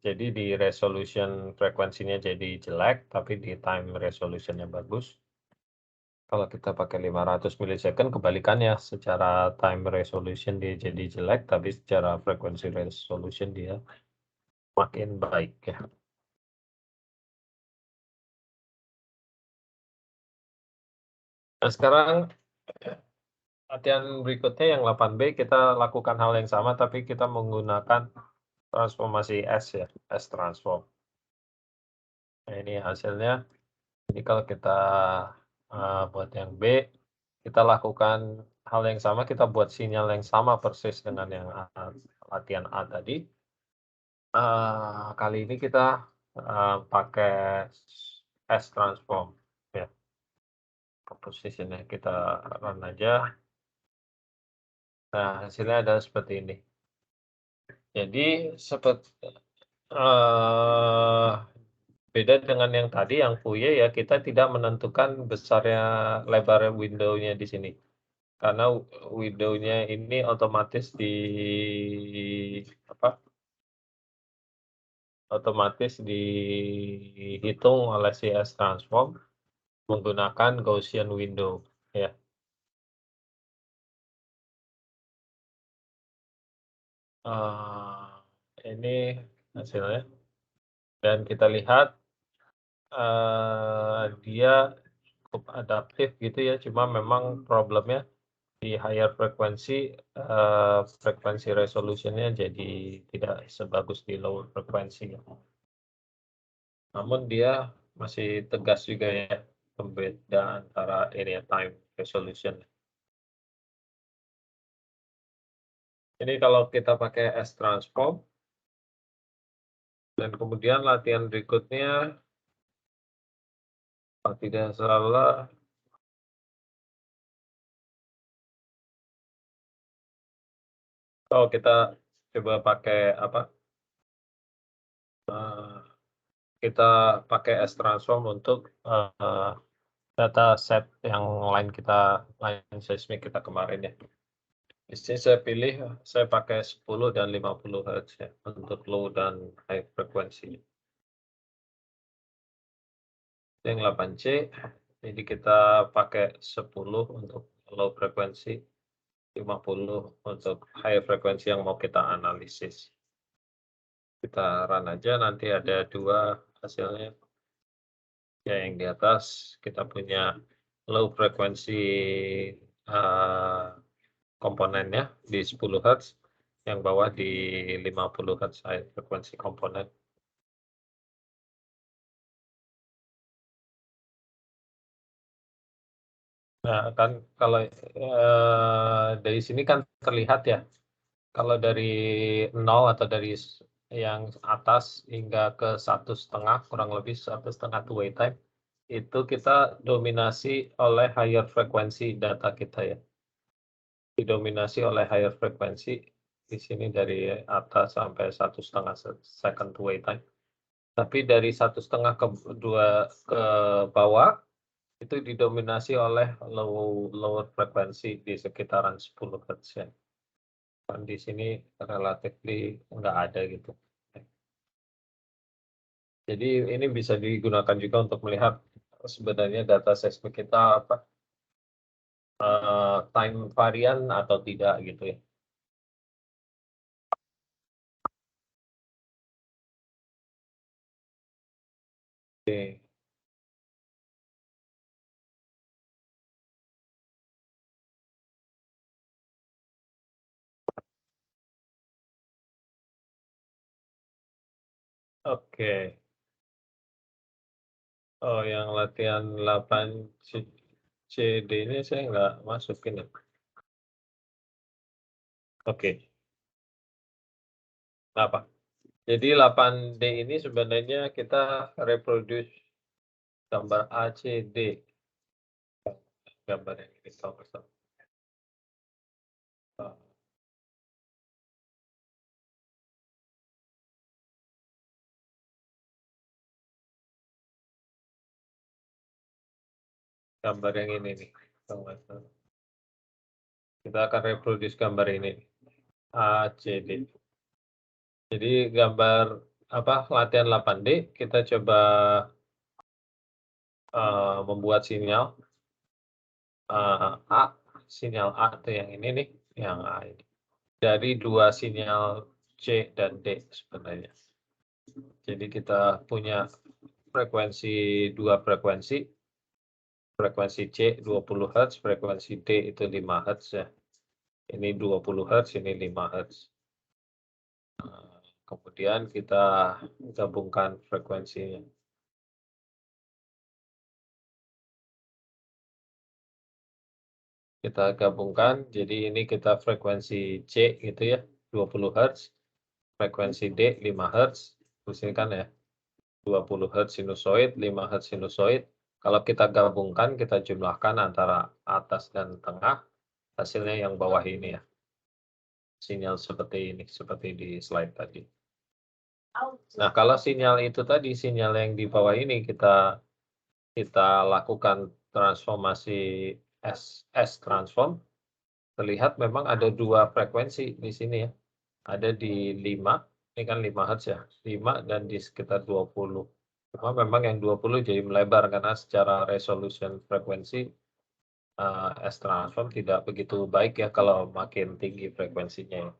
Jadi di resolution frekuensinya jadi jelek, tapi di time resolution-nya bagus. Kalau kita pakai 500 milisecond, kebalikannya, secara time resolution dia jadi jelek, tapi secara frekuensi resolution dia makin baik ya. Nah sekarang latihan berikutnya yang 8B kita lakukan hal yang sama tapi kita menggunakan transformasi S ya, S transform. Nah ini hasilnya, jadi kalau kita, buat yang B, kita lakukan hal yang sama, kita buat sinyal yang sama persis dengan yang latihan A tadi. Kali ini kita, pakai S transform ya, composition-nya kita run aja. Nah hasilnya ada seperti ini. Jadi eee, beda dengan yang tadi yang Fourier ya, kita tidak menentukan besarnya lebar window-nya di sini. Karena window-nya ini otomatis apa otomatis dihitung oleh si S transform menggunakan Gaussian window ya. Ini hasilnya dan kita lihat dia cukup adaptif gitu ya, cuma memang problemnya di higher frekuensi frekuensi resolutionnya jadi tidak sebagus di lower frekuensi. Namun dia masih tegas juga ya, pembeda antara area time resolution. Ini kalau kita pakai S transform dan kemudian latihan berikutnya kalau tidak salah kita coba pakai apa? Kita pakai S transform untuk data set yang line seismik kita kemarin ya. Di sini saya pakai 10 dan 50 Hz ya untuk low dan high frekuensi. Yang 8C, jadi kita pakai 10 untuk low frekuensi, 50 untuk high frekuensi yang mau kita analisis. Kita run aja, nanti ada 2 hasilnya. Ya, yang di atas kita punya low frekuensi komponennya di 10 Hz, yang bawah di 50 Hz high frekuensi komponen. Nah, kan kalau dari sini kan terlihat ya, kalau dari 0 atau dari yang atas hingga ke 1,5, kurang lebih 1,5 two way time, itu kita dominasi oleh higher frekuensi data kita ya. Didominasi oleh higher frekuensi di sini dari atas sampai 1,5 second two way time. Tapi dari 1,5 ke 2 ke bawah itu didominasi oleh lower frekuensi di sekitaran 10 Hz ya. Dan di sini relatively nggak ada gitu. Jadi ini bisa digunakan juga untuk melihat sebenarnya data seismik kita apa time varian atau tidak gitu ya. Oke. Oke. Oh, yang latihan 8 CD ini saya nggak masukin ya. Oke. Apa? Jadi 8D ini sebenarnya kita reproduce gambar ACD. Gambar yang ini sama-sama. Gambar yang ini nih. Kita akan reproduce gambar ini. ACD. Jadi gambar apa latihan 8D kita coba membuat sinyal A, sinyal A itu yang ini nih, yang A ini. Dari 2 sinyal C dan D sebenarnya. Jadi kita punya frekuensi 2 frekuensi. Frekuensi C 20 Hz, frekuensi D itu 5 Hz ya. Ini 20 Hz, ini 5 Hz. Kemudian kita gabungkan frekuensinya. Kita gabungkan, jadi ini kita frekuensi C gitu ya, 20 Hz, frekuensi D 5 Hz, terus ini kan ya, 20 Hz sinusoid, 5 Hz sinusoid. Kalau kita gabungkan, kita jumlahkan antara atas dan tengah, hasilnya yang bawah ini ya. Sinyal seperti ini, seperti di slide tadi. Nah, kalau sinyal itu tadi, sinyal yang di bawah ini kita lakukan transformasi S transform, terlihat memang ada 2 frekuensi di sini ya. Ada di 5 Ini kan 5 Hz ya, 5 dan di sekitar 20. Cuma memang yang 20 jadi melebar karena secara resolution frekuensi, S-transform tidak begitu baik ya kalau makin tinggi frekuensinya ya.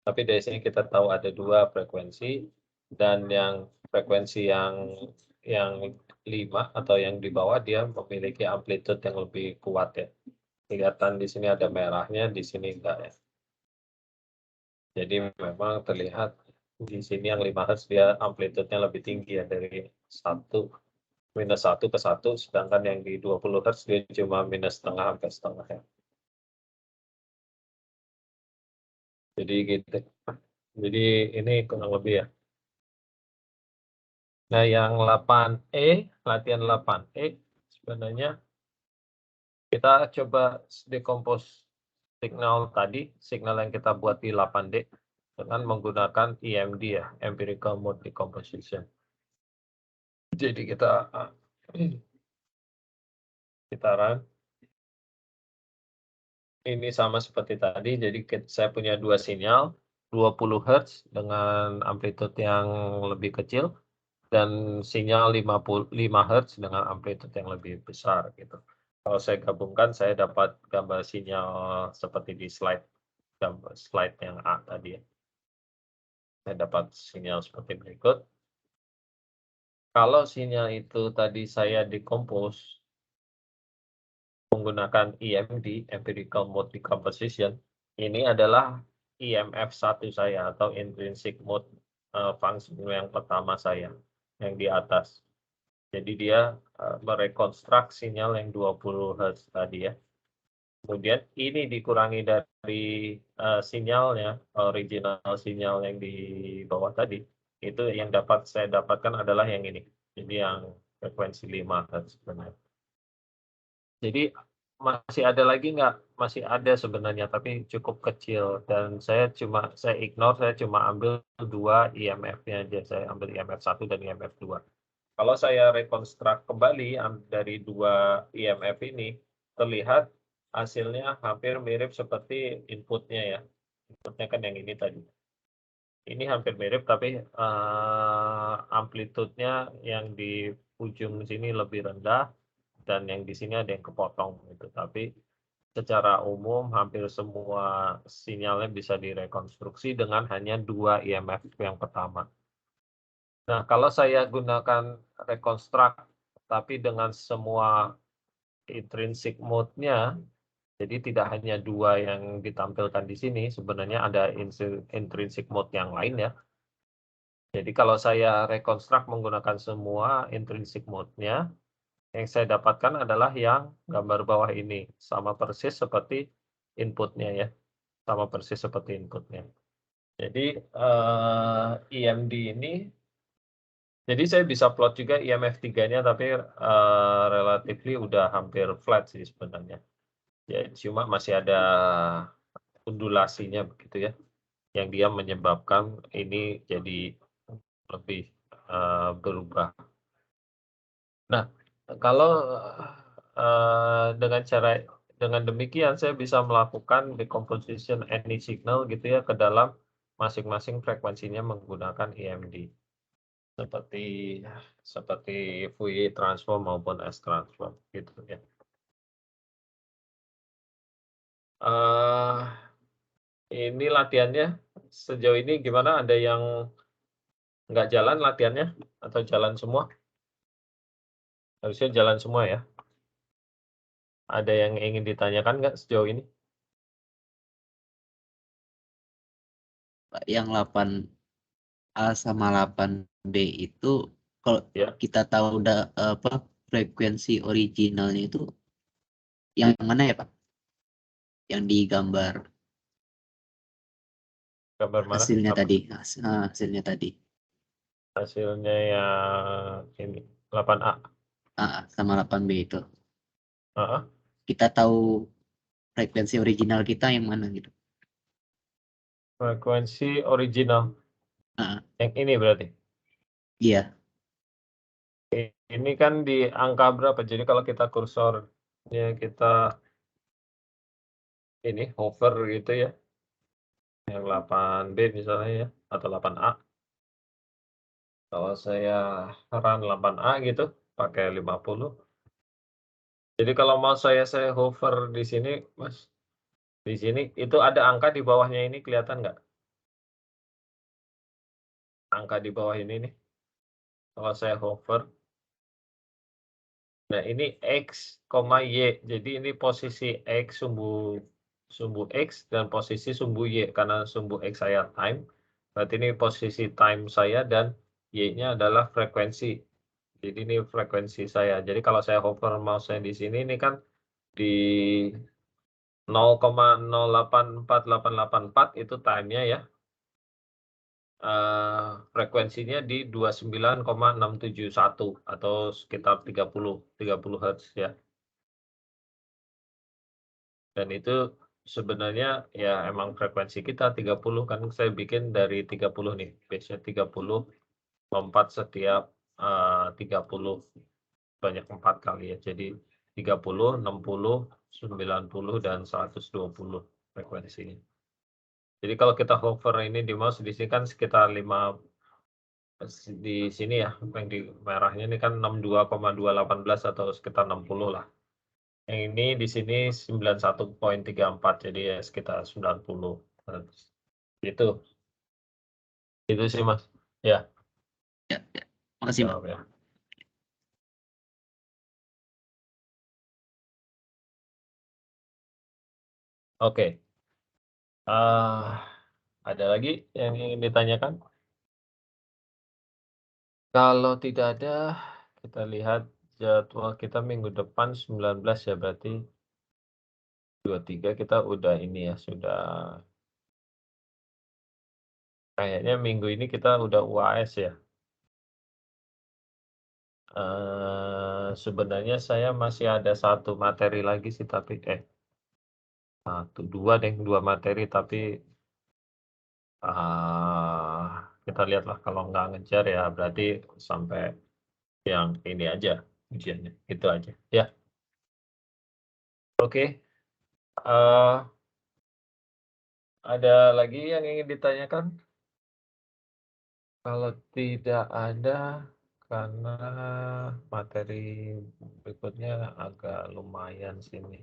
Tapi dari sini kita tahu ada 2 frekuensi dan yang frekuensi yang 5 atau yang di bawah dia memiliki amplitude yang lebih kuat ya. Kelihatan di sini ada merahnya, di sini enggak ya. Jadi memang terlihat di sini yang 5 Hz dia amplitude-nya lebih tinggi ya dari -1 ke 1, sedangkan yang di 20 Hz dia cuma -setengah sampai setengah ya. Jadi gitu. Jadi ini kurang lebih ya. Nah yang 8E, latihan 8E sebenarnya kita coba decompose signal tadi, signal yang kita buat di 8D dengan menggunakan EMD ya, Empirical Mode Decomposition. Jadi kita run. Ini sama seperti tadi, jadi saya punya 2 sinyal, 20 Hz dengan amplitude yang lebih kecil, dan sinyal 5 Hz dengan amplitude yang lebih besar gitu. Kalau saya gabungkan, saya dapat gambar sinyal seperti di slide yang A tadi ya. Saya dapat sinyal seperti berikut. Kalau sinyal itu tadi saya decompose menggunakan EMD, Empirical Mode Decomposition, ini adalah IMF 1 saya atau Intrinsic Mode Function yang pertama saya, yang di atas. Jadi dia merekonstruk sinyal yang 20 Hz tadi ya. Kemudian ini dikurangi dari sinyalnya, original sinyal yang di bawah tadi, itu yang saya dapatkan adalah yang ini. Jadi yang frekuensi 5 Hz sebenarnya. Jadi masih ada lagi nggak? Masih ada sebenarnya, tapi cukup kecil dan saya ignore, saya cuma ambil 2 IMF-nya aja, saya ambil IMF 1 dan IMF 2. Kalau saya rekonstruk kembali dari 2 IMF ini, terlihat hasilnya hampir mirip seperti input-nya ya. Input-nya kan yang ini tadi. Ini hampir mirip tapi, amplitude-nya yang di ujung sini lebih rendah dan yang di sini ada yang kepotong gitu. Tapi secara umum hampir semua sinyalnya bisa direkonstruksi dengan hanya 2 IMF yang pertama. Nah, kalau saya gunakan rekonstruk tapi dengan semua intrinsic mode-nya, jadi tidak hanya 2 yang ditampilkan di sini, sebenarnya ada intrinsic mode yang lain ya. Jadi kalau saya rekonstruk menggunakan semua intrinsic mode-nya, yang saya dapatkan adalah yang gambar bawah ini, sama persis seperti input-nya ya, sama persis seperti input-nya. Jadi, EMD ini jadi saya bisa plot juga IMF 3-nya tapi, relatively udah hampir flat sih sebenarnya. Ya cuma masih ada undulasinya begitu ya, yang dia menyebabkan ini jadi lebih, berubah. Nah, kalau, dengan demikian saya bisa melakukan decomposition any signal gitu ya ke dalam masing-masing frekuensinya menggunakan EMD. Seperti Fourier transform maupun S-transform gitu ya. Ini latihannya sejauh ini gimana? Ada yang nggak jalan latihannya atau jalan semua? Harusnya jalan semua ya. Ada yang ingin ditanyakan nggak sejauh ini? Yang 8A sama 8B itu kalau Ya. kita tahu frekuensi originalnya itu yang mana ya Pak? Yang digambar Gambar mana? hasilnya Apa? tadi, hasilnya tadi. Hasilnya yang ini 8A. Sama 8B itu. Heeh. Kita tahu frekuensi original kita yang mana gitu. Frekuensi original. Yang ini berarti. Iya. Ini kan di angka berapa? Jadi kalau kita kursornya kita ini hover gitu ya. Yang 8B misalnya ya, atau 8A. Kalau saya run 8A gitu, pakai 50. Jadi kalau mau saya hover di sini, Mas, di sini itu ada angka di bawahnya ini kelihatan nggak? Angka di bawah ini nih, kalau saya hover. Nah ini X, Y, jadi ini posisi X, sumbu X dan posisi sumbu Y, karena sumbu X saya time, berarti ini posisi time saya dan Y-nya adalah frekuensi. Jadi ini frekuensi saya. Jadi kalau saya hover mouse-nya di sini, ini kan di 0,084884 itu time-nya ya. Frekuensinya di 29,671 atau sekitar 30 hertz ya. Dan itu sebenarnya ya emang frekuensi kita 30, kan saya bikin dari 30 nih, base-nya 30, lompat setiap 30, banyak 4 kali ya. Jadi 30, 60, 90, dan 120 frekuensinya. Jadi kalau kita hover ini di mouse di sini kan sekitar 5, di sini ya, yang di merahnya ini kan 62,218 atau sekitar 60 lah. Yang ini di sini 91,34, jadi ya sekitar 90 hertz. Itu sih Mas. Ya, Ya, ya. Makasih, Mas. jawab ya. Oke. Ada lagi yang ingin ditanyakan? Kalau tidak ada, kita lihat jadwal kita minggu depan 19 ya, berarti 23 kita udah ini ya, sudah kayaknya minggu ini kita udah UAS ya. Sebenarnya saya masih ada 1 materi lagi sih, tapi 2 materi, tapi kita lihatlah kalau nggak ngejar ya berarti sampai yang ini aja ujiannya, itu aja ya. Oke, ada lagi yang ingin ditanyakan? Kalau tidak ada, karena materi berikutnya agak lumayan sini.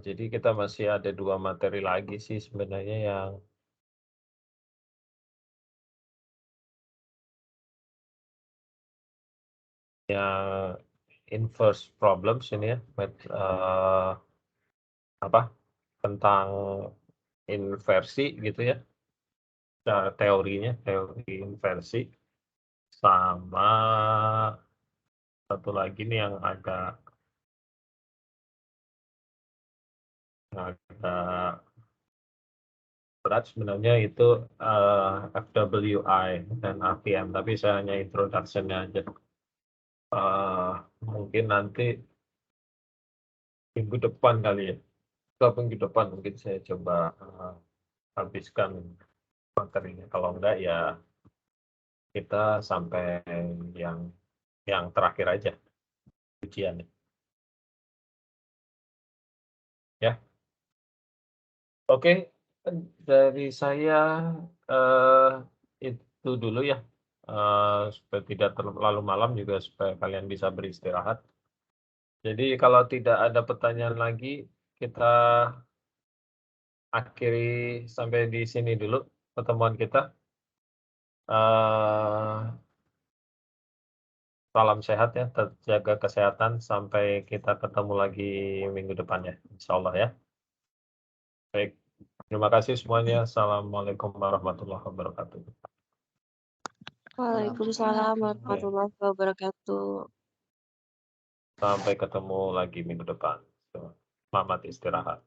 Jadi kita masih ada 2 materi lagi sih sebenarnya yang inverse problems ini ya, tentang inversi gitu ya, teori inversi, sama satu lagi nih yang agak berat sebenarnya itu FWI dan APM, tapi saya hanya introduction-nya aja. Mungkin nanti minggu depan kali ya. Kalau minggu depan mungkin saya coba habiskan materinya. Kalau enggak ya kita sampai yang terakhir aja ujiannya. Ya. Oke, dari saya itu dulu ya. Supaya tidak terlalu malam juga supaya kalian bisa beristirahat. Jadi kalau tidak ada pertanyaan lagi, kita akhiri sampai di sini dulu pertemuan kita. Salam sehat ya, terjaga kesehatan sampai kita ketemu lagi minggu depan ya, insyaallah ya. Baik, terima kasih semuanya. Assalamualaikum warahmatullahi wabarakatuh. Waalaikumsalam warahmatullahi wabarakatuh. Sampai ketemu lagi minggu depan. Selamat istirahat.